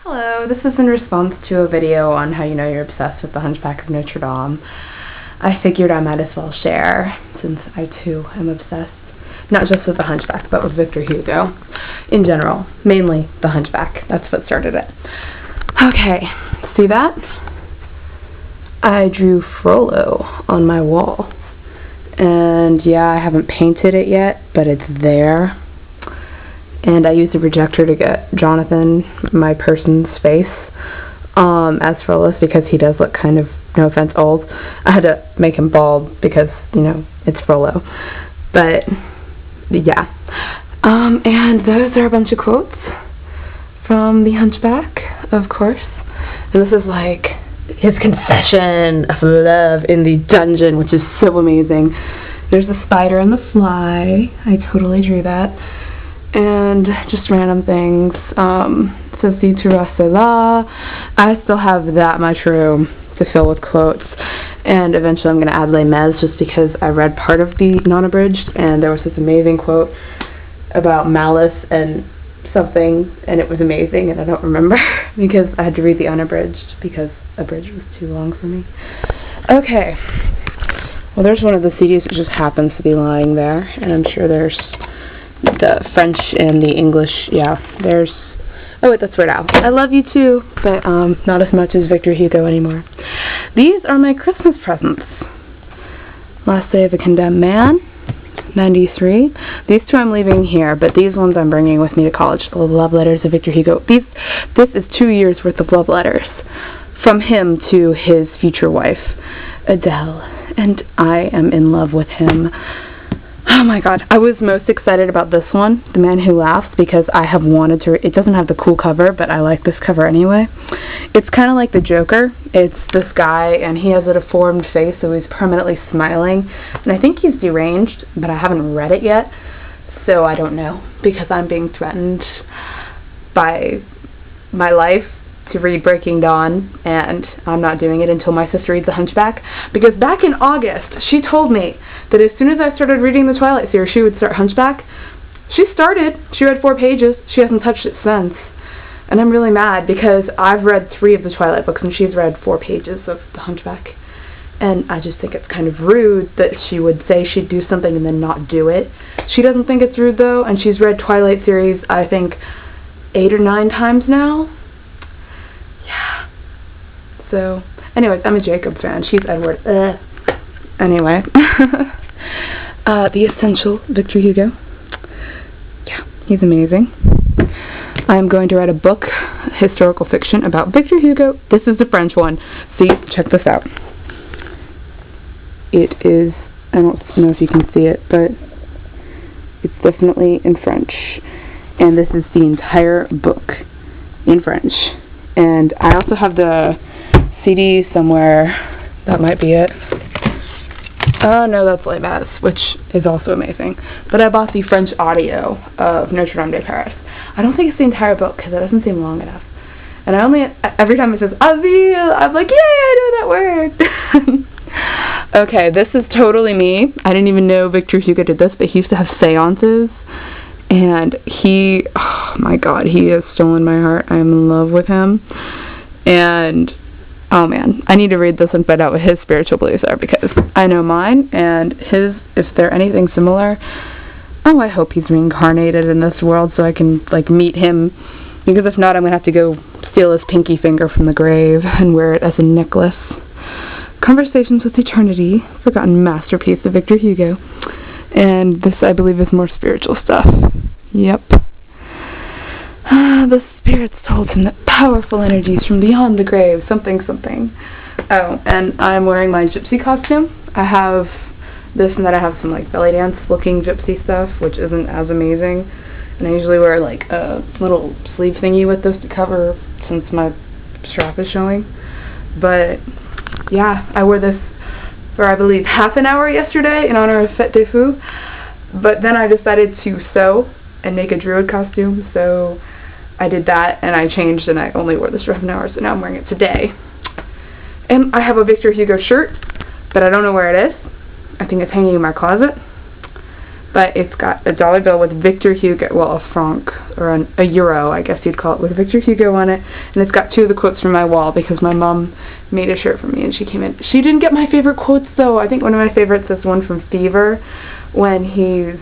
Hello, this is in response to a video on how you know you're obsessed with the Hunchback of Notre Dame. I figured I might as well share, since I too am obsessed. Not just with the Hunchback, but with Victor Hugo. In general, mainly the Hunchback. That's what started it. Okay, see that? I drew Frollo on my wall. And yeah, I haven't painted it yet, but it's there. And I used a projector to get Jonathan, my person's face, as Frollo, because he does look kind of, no offense, old. I had to make him bald because, you know, it's Frollo. But, yeah. And those are a bunch of quotes from the Hunchback, of course. And this is like his confession of love in the dungeon, which is so amazing. There's the spider and the fly. I totally drew that. And just random things. Ceci tu resteras. I still have that much room to fill with quotes. And eventually I'm going to add Les Mis just because I read part of the non-abridged and there was this amazing quote about malice and something, and it was amazing, and I don't remember because I had to read the unabridged because abridged was too long for me. Okay. Well, there's one of the CDs that just happens to be lying there, and I'm sure there's the French and the English. Yeah, there's... Oh, wait, that's Weird Al. I love you too, but not as much as Victor Hugo anymore. These are my Christmas presents. Last Day of a Condemned Man, 93. These two I'm leaving here, but these ones I'm bringing with me to college. The love letters of Victor Hugo. This is 2 years worth of love letters from him to his future wife, Adele, and I am in love with him. Oh my god, I was most excited about this one, The Man Who Laughs, because I have wanted to... It doesn't have the cool cover, but I like this cover anyway. It's kind of like the Joker. It's this guy, and he has a deformed face, so he's permanently smiling. And I think he's deranged, but I haven't read it yet, so I don't know, because I'm being threatened by my life to read Breaking Dawn, and I'm not doing it until my sister reads The Hunchback, because back in August, she told me that as soon as I started reading the Twilight series, she would start Hunchback. She started. She read 4 pages. She hasn't touched it since. And I'm really mad because I've read 3 of the Twilight books, and she's read 4 pages of The Hunchback. And I just think it's kind of rude that she would say she'd do something and then not do it. She doesn't think it's rude, though, and she's read Twilight series, I think, 8 or 9 times now. Yeah. So, anyways, I'm a Jacob fan. She's Edward. Anyway. The Essential, Victor Hugo. Yeah, he's amazing. I'm going to write a book, historical fiction, about Victor Hugo. This is the French one. See, check this out. It is, I don't know if you can see it, but it's definitely in French. And this is the entire book in French. And I also have the CD somewhere. That might be it. Oh, no, that's Les Mis, which is also amazing. But I bought the French audio of Notre Dame de Paris. I don't think it's the entire book, because it doesn't seem long enough. And I only, every time it says, Avil, I'm like, yay, I know that word! Okay, this is totally me. I didn't even know Victor Hugo did this, but he used to have seances. And he, oh my god, he has stolen my heart. I'm in love with him. And, oh man, I need to read this and find out what his spiritual beliefs are, because I know mine, and his, if they're anything similar, oh, I hope he's reincarnated in this world so I can, like, meet him, because if not, I'm going to have to go steal his pinky finger from the grave and wear it as a necklace. Conversations with Eternity, forgotten masterpiece of Victor Hugo. And this, I believe, is more spiritual stuff. Yep. The spirits told him that powerful energies from beyond the grave, something, something. Oh, and I'm wearing my gypsy costume. I have this, and then I have some, like, belly dance-looking gypsy stuff, which isn't as amazing. And I usually wear, like, a little sleeve thingy with this to cover, since my strap is showing. But, yeah, I wore this for, I believe, half an hour yesterday in honor of Fête des Fous, but then I decided to sew and make a druid costume, so I did that, and I changed, and I only wore this for half an hour, so now I'm wearing it today. And I have a Victor Hugo shirt, but I don't know where it is. I think it's hanging in my closet, but it's got a dollar bill with Victor Hugo, well, a franc, or a euro, I guess you'd call it, with Victor Hugo on it, and it's got 2 of the quotes from my wall because my mom made a shirt for me and she came in. She didn't get my favorite quotes though. I think one of my favorites is one from Fever when he's,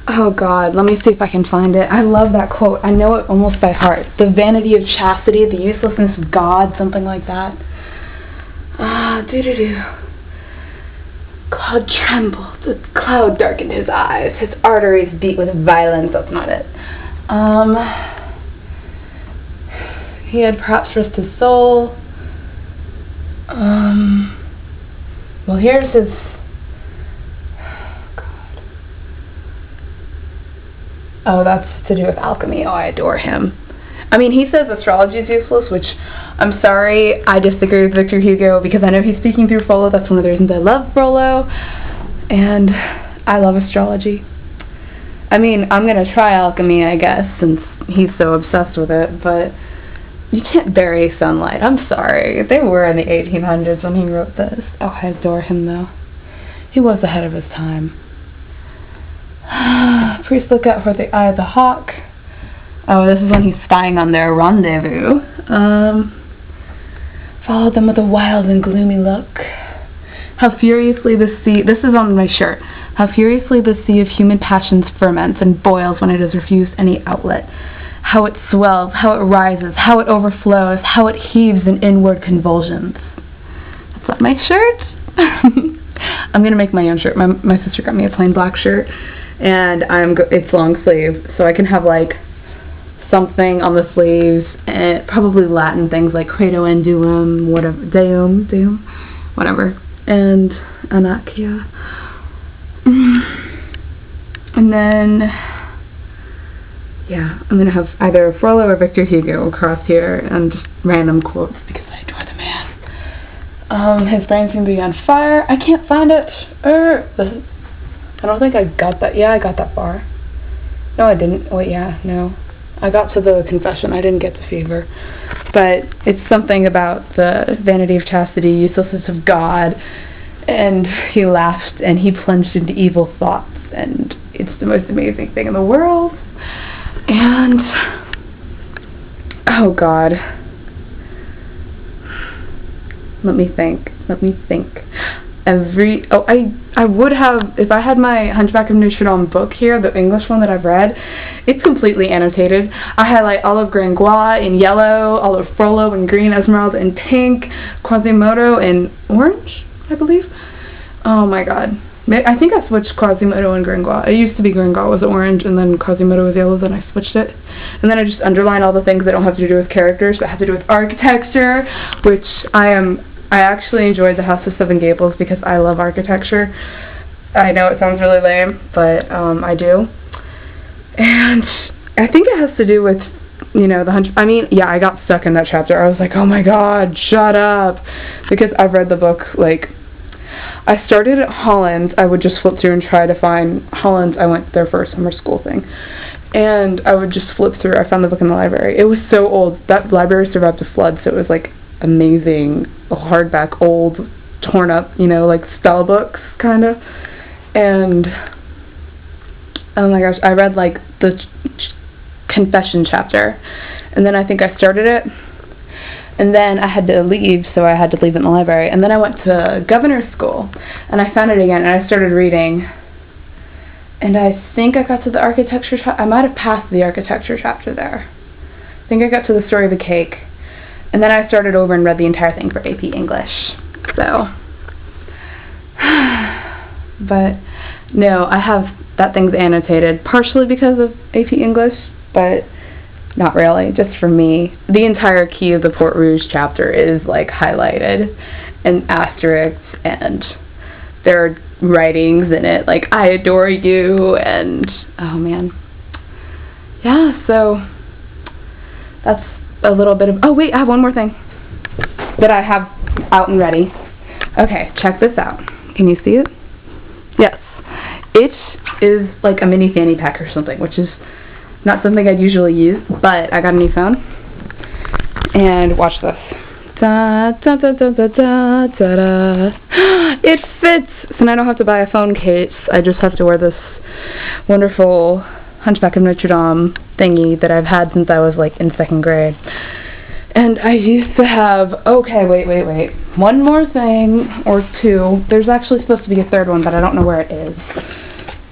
oh God, let me see if I can find it. I love that quote. I know it almost by heart. The vanity of chastity, the uselessness of God, something like that. Cloud trembled, the cloud darkened his eyes, his arteries beat with violence. That's not it. He had perhaps risked his soul. Well, here's his... Oh, that's to do with alchemy. Oh, I adore him. I mean, he says astrology is useless, which, I'm sorry, I disagree with Victor Hugo, because I know he's speaking through Frollo. That's one of the reasons I love Frollo, and I love astrology. I mean, I'm going to try alchemy, I guess, since he's so obsessed with it, but you can't bury sunlight. I'm sorry. They were in the 1800s when he wrote this. Oh, I adore him, though. He was ahead of his time. Priests look out for the eye of the hawk. Oh, this is when he's spying on their rendezvous. Followed them with a wild and gloomy look. How furiously the sea... This is on my shirt. How furiously the sea of human passions ferments and boils when it is refused any outlet. How it swells, how it rises, how it overflows, how it heaves in inward convulsions. That's on my shirt. I'm going to make my own shirt. My sister got me a plain black shirt, and it's long sleeve, so I can have, like, something on the sleeves, and probably Latin things like credo and deum, whatever, deum, whatever, and anarchia. And then, yeah, I'm going to have either Frollo or Victor Hugo across here, and just random quotes, because I adore the man. His brain seemed to be on fire. I can't find it. I don't think I got that. Yeah, I got that far. No, I didn't. Wait, yeah, no. I got to the confession. I didn't get to Fever. But it's something about the vanity of chastity, uselessness of God, and he laughed and he plunged into evil thoughts, and it's the most amazing thing in the world. And, oh God. Let me think. I would have, if I had my Hunchback of Notre Dame book here, the English one that I've read, it's completely annotated. I highlight Olive Grangois in yellow, Olive Frollo in green, Esmeralda in pink, Quasimoda in orange, I believe. Oh my God. I think I switched Quasimoda and Grangois. It used to be Grangois was orange, and then Quasimoda was yellow, then I switched it. And then I just underline all the things that don't have to do with characters, but have to do with architecture, which I actually enjoyed the House of Seven Gables because I love architecture. I know it sounds really lame, but I do. And I think it has to do with, you know, I got stuck in that chapter. I was like, oh my God, shut up. Because I've read the book, like, I started at Holland's. I would just flip through and try to find Holland's. I went there for a summer school thing. And I would just flip through. I found the book in the library. It was so old. That library survived a flood, so it was like amazing, hardback, old, torn up, you know, like spell books, kind of. And, oh my gosh, I read like the confession chapter. And then I think I started it. And then I had to leave, so I had to leave it in the library. And then I went to governor's school, and I found it again, and I started reading. And I think I got to the architecture chapter. I might have passed the architecture chapter there. I think I got to the story of the cake. And then I started over and read the entire thing for AP English. So, but no, I have that thing's annotated, partially because of AP English, but not really, just for me. The entire Key of the Port Rouge chapter is like highlighted and asterisks, and there are writings in it like I adore you, and oh man. Yeah, so that's a little bit of, oh wait, I have one more thing that I have out and ready. Okay, check this out. Can you see it? Yes. It is like a mini fanny pack or something, which is not something I'd usually use, but I got a new phone. And watch this. Da, da, da, da, da, da, da, da. It fits, and I don't have to buy a phone case. I just have to wear this wonderful Hunchback of Notre Dame thingy that I've had since I was like in 2nd grade. And I used to have, okay, wait. One more thing, or two. There's actually supposed to be a 3rd one, but I don't know where it is.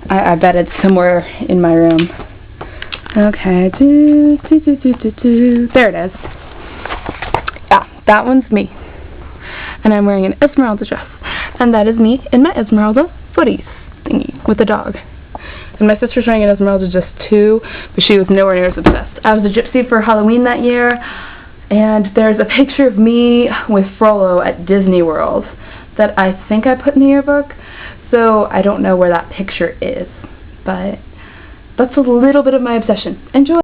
I bet it's somewhere in my room. Okay, there it is. Yeah, that one's me. And I'm wearing an Esmeralda dress. And that is me in my Esmeralda footies thingy with the dog. And my sister's wearing an Esmeralda dress too, but she was nowhere near as obsessed. I was a gypsy for Halloween that year, and there's a picture of me with Frollo at Disney World that I think I put in the yearbook, so I don't know where that picture is, but that's a little bit of my obsession. Enjoy!